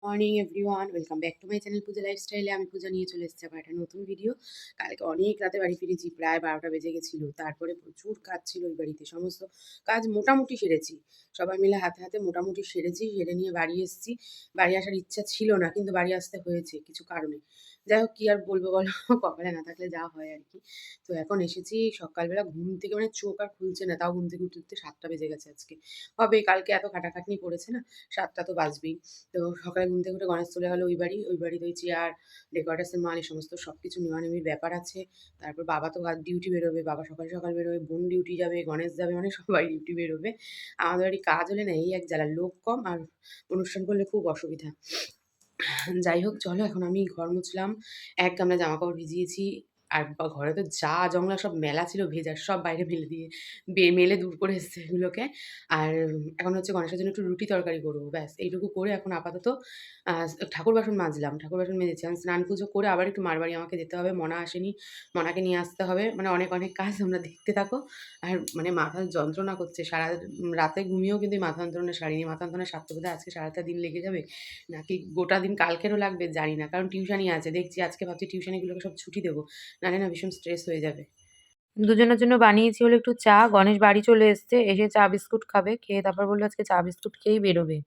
Morning everyone, welcome back to my channel Puja লাইফস্টাইলে। আমি পূজা নিয়ে চলে এসেছি আবার একটা নতুন ভিডিও। কালকে অনেক রাতে বাড়ি ফিরেছি, প্রায় 12টা বেজে গেছিলো। তারপরে প্রচুর কাজ ছিল ওই বাড়িতে, সমস্ত কাজ মোটামুটি সেরেছি। সবাই মিলে হাতে হাতে মোটামুটি সেরেছি, সেরে নিয়ে বাড়ি এসেছি। বাড়ি আসার ইচ্ছা ছিল না, কিন্তু বাড়ি আসতে হয়েছে কিছু কারণে। যাই হোক, কী আর বলবো বলো, কপালে না থাকলে যা হয় আর কি। তো এখন এসেছি সকালবেলা ঘুম থেকে, মানে চোখ আর খুলছে না, তাও ঘুম থেকে উঠতে উঠতে 7টা বেজে গেছে আজকে। হবে, কালকে এত খাটাখাটনি পড়েছে না, 7টা তো বাজবেই। তো সকালে ঘুম থেকে উঠে গণেশ চলে গেল ওই বাড়ি। ওই বাড়িতে ওই চেয়ার, ডেকোরেটরসের মাল, এই সমস্ত সব কিছু নেওয়ানেওয়ির ব্যাপার আছে। তারপর বাবা তো ডিউটি বেরোবে, বাবা সকাল সকাল বেরোবে, বোন ডিউটি যাবে, গণেশ যাবে, মানে সবাই ডিউটি বেরোবে। আমাদের বাড়ি কাজ হলে না এই এক জ্বালা, লোক কম আর অনুষ্ঠান করলে খুব অসুবিধা। যাই হোক, চলো এখন আমি ঘর মুছলাম, এক গামলা জামাকাপড় ভিজিয়েছি। আর ঘরে তো যা জংলা সব মেলা ছিল ভেজার, সব বাইরে মেলে দিয়ে মেলে দূর করে এসছে এগুলোকে। আর এখন হচ্ছে গণেশের জন্য একটু রুটি তরকারি করবো, ব্যাস এইটুকু করে এখন আপাতত ঠাকুর বাসন মাজলাম, ঠাকুর বাসন মেজেছি। আমি স্নান পুজো করে আবার একটু মার বাড়ি আমাকে যেতে হবে, মনা আসেনি, মনাকে নিয়ে আসতে হবে, মানে অনেক অনেক কাজ, তোমরা দেখতে থাকো। আর মানে মাথার যন্ত্রণা করছে, সারা রাতে ঘুমিয়েও কিন্তু এই মাথা যন্ত্রণা সারিনি। মাথা যন্ত্রণা সারতে বোধহয় আজকে সারাটা দিন লেগে যাবে, নাকি গোটা দিন কালকেরও লাগবে জানি না। কারণ টিউশানি আছে দেখছি, আজকে ভাবছি টিউশানিগুলোকে সব ছুটি দেবো, নাহলে না ভীষণ স্ট্রেস হয়ে যাবে। দুজনের জন্য বানিয়েছি হলো একটু চা। গণেশ বাড়ি চলে এসছে, এসে চা বিস্কুট খাবে, খেয়ে তারপর বললো আজকে চা বিস্কুট খেয়েই বেরোবে।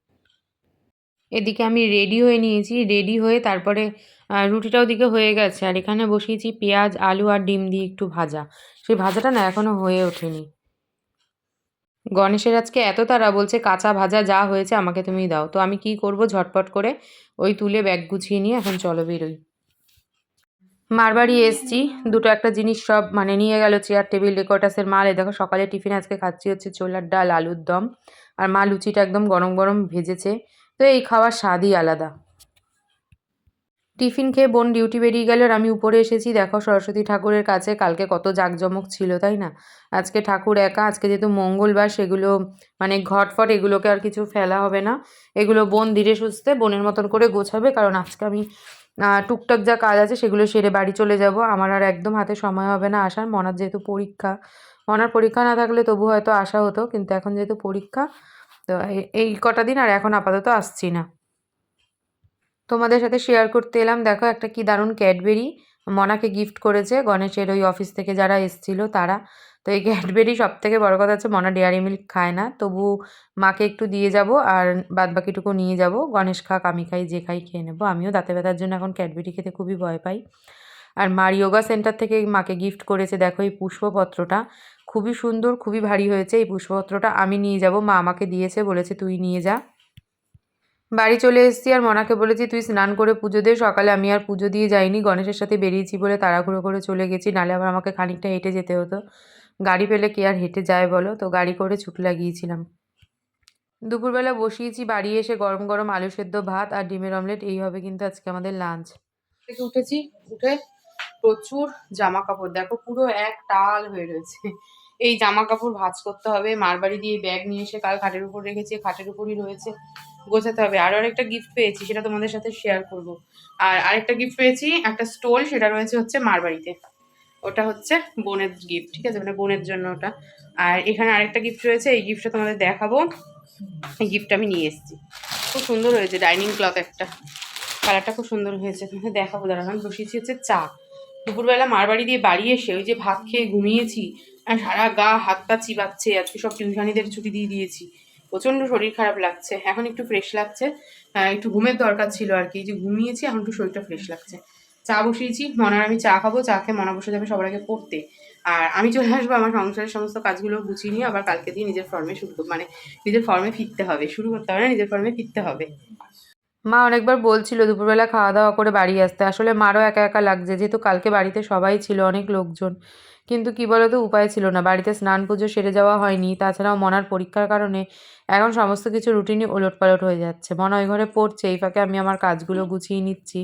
এদিকে আমি রেডি হয়ে নিয়েছি, রেডি হয়ে তারপরে রুটিটা ওদিকে হয়ে গেছে, আর এখানে বসিয়েছি পেঁয়াজ আলু আর ডিম দিয়ে একটু ভাজা। সেই ভাজাটা না এখনো হয়ে ওঠেনি। গণেশের আজকে এত তাড়া, বলছে কাঁচা ভাজা যা হয়েছে আমাকে তুমি দাও। তো আমি কি করব, ঝটপট করে ওই তুলে ব্যাগ গুছিয়ে নিয়ে এখন চলো বেরোই। মারবাড়ি এসছি, দুটো একটা জিনিস সব মানে নিয়ে গেল, চেয়ার টেবিল ডেকোরেটাসের মাল। দেখো সকালে টিফিন আজকে খাচ্ছি হচ্ছে ছোলার ডাল আলুর দম, আর মা লুচিটা একদম গরম গরম ভেজেছে। তো এই খাওয়ার স্বাদই আলাদা। টিফিন খেয়ে বোন ডিউটি বেরিয়ে গেল, আর আমি উপরে এসেছি। দেখো সরস্বতী ঠাকুরের কাছে কালকে কত জাঁকজমক ছিল, তাই না? আজকে ঠাকুর একা, আজকে যেহেতু মঙ্গলবার, সেগুলো মানে ঘটফট এগুলোকে আর কিছু ফেলা হবে না। এগুলো বোন ধীরে সুস্থে বোনের মতন করে গোছাবে, কারণ আজকে আমি টুকটাক যা কাজ আছে সেগুলো সেরে বাড়ি চলে যাব। আমার আর একদম হাতে সময় হবে না আসার। মনার যেহেতু পরীক্ষা, মনার পরীক্ষা না থাকলে তবু হয়তো আসা হতো, কিন্তু এখন যেহেতু পরীক্ষা, তো এই কটা দিন আর এখন আপাতত আসছি না। তোমাদের সাথে শেয়ার করতে এলাম, দেখো একটা কি দারুণ ক্যাডবেরি মনাকে গিফট করেছে গণেশের ওই অফিস থেকে যারা এসছিল তারা। তো এই ক্যাডবেরি, সব থেকে বড় কথা হচ্ছে মনা ডেয়ারি মিল্ক খায় না, তবু মাকে একটু দিয়ে যাব, আর বাদ বাকিটুকু নিয়ে যাব। গণেশ খাক আমি খাই, যে খাই খেয়ে নেবো। আমিও দাঁতে ব্যথার জন্য এখন ক্যাডবেরি খেতে খুবই ভয় পাই। আর মার যোগা সেন্টার থেকে মাকে গিফট করেছে দেখো এই পুষ্পপত্রটা, খুবই সুন্দর, খুবই ভারী হয়েছে। এই পুষ্পপত্রটা আমি নিয়ে যাব, মা আমাকে দিয়েছে, বলেছে তুই নিয়ে যা। বাড়ি চলে এসেছি, আর মনাকে বলেছি তুই স্নান করে পুজো দে। সকালে আমি আর পুজো দিয়ে যাইনি, গণেশের সাথে বেরিয়েছি বলে তাড়াহুড়ো করে চলে গেছি, নাহলে আবার আমাকে খানিকটা হেঁটে যেতে হতো। গাড়ি পেলে কে আর হেঁটে যায় বলো, তো গাড়ি করে ছুটে লাগিয়েছিলাম। দুপুরবেলা বসিয়েছি, বাড়ি এসে গরম গরম আলু সেদ্ধ ভাত আর ডিমের অমলেট, এই হবে কিন্তু আজকে আমাদের লাঞ্চ। থেকে উঠেছি, উঠে প্রচুর জামা কাপড় দেখো পুরো এক টাল হয়ে রয়েছে। এই জামা কাপড় ভাঁজ করতে হবে, মারবাড়ি দিয়ে ব্যাগ নিয়ে এসে কাল খাটের উপর রেখেছি, খাটের উপরই রয়েছে, গোছাতে হবে। আরও আরেকটা গিফট পেয়েছি, সেটা তোমাদের সাথে শেয়ার করব। আর আরেকটা গিফট পেয়েছি একটা স্টোল, সেটা রয়েছে হচ্ছে মারবাড়িতে, ওটা হচ্ছে বোনের গিফট, ঠিক আছে, মানে বোনের জন্য ওটা। আর এখানে আরেকটা গিফট রয়েছে, এই গিফটটা তোমাদের দেখাবো। এই গিফটটা আমি নিয়ে এসেছি, খুব সুন্দর হয়েছে, ডাইনিং ক্লথ একটা, কালারটা খুব সুন্দর হয়েছে, তোমাকে দেখাবো। দাঁড়ানো, বসিয়েছি হচ্ছে চা। দুপুরবেলা মারবাড়ি দিয়ে বাড়ি এসে ওই যে ভাত খেয়ে ঘুমিয়েছি, আর সারা গা হাত পা চিবাচ্ছে। আজকে সব টিউশানিদের ছুটি দিয়ে দিয়েছি, প্রচণ্ড শরীর খারাপ লাগছে, এখন একটু ফ্রেশ লাগছে। একটু ঘুমের দরকার ছিল আর কি, যে ঘুমিয়েছি, এখন একটু শরীরটা ফ্রেশ লাগছে। চা বসিয়েছি, মনার আমি চা খাবো, চা খেয়ে মনা বসে যাবে সবার আগে পড়তে। আর আমি চলে আসবো আমার সংসারের সমস্ত কাজগুলো গুছিয়ে নিয়ে, আবার কালকে দিয়ে নিজের ফর্মে শুরু, মানে নিজের ফর্মে ফিরতে হবে, শুরু করতে হবে না, নিজের ফর্মে ফিরতে হবে। মা অনেকবার বলছিল দুপুরবেলা খাওয়া দাওয়া করে বাড়ি আসতে, আসলে মারও একা একা লাগছে, যেহেতু কালকে বাড়িতে সবাই ছিল, অনেক লোকজন। কিন্তু কি বলতো, উপায় ছিল না, বাড়িতে স্নান পুজো সেরে যাওয়া হয়নি, তাছাড়াও মনার পরীক্ষার কারণে এখন সমস্ত কিছু রুটিনই ওলটপালট হয়ে যাচ্ছে। মনা ওই ঘরে পড়ছে, এই ফাঁকে আমি আমার কাজগুলো গুছিয়ে নিচ্ছি।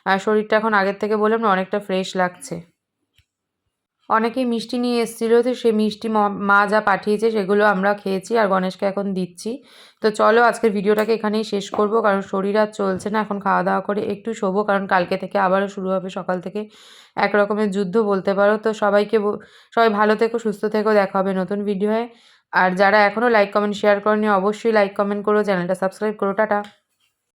আর শরীরটা এখন আগের থেকে বললাম না, অনেকটা ফ্রেশ লাগছে। অনেকেই মিষ্টি নিয়ে এসেছিলো, তো সে মিষ্টি মা যা পাঠিয়েছে সেগুলো আমরা খেয়েছি, আর গণেশকে এখন দিচ্ছি। তো চলো আজকের ভিডিওটাকে এখানেই শেষ করব, কারণ শরীর আর চলছে না। এখন খাওয়া দাওয়া করে একটু শোবো, কারণ কালকে থেকে আবারও শুরু হবে সকাল থেকে এক রকমের যুদ্ধ বলতে পারো। তো সবাই ভালো থেকো, সুস্থ থেকো, দেখা হবে নতুন ভিডিওয়ে। আর যারা এখনও লাইক কমেন্ট শেয়ার করনি, অবশ্যই লাইক কমেন্ট করো, চ্যানেলটা সাবস্ক্রাইব করো। টাটা।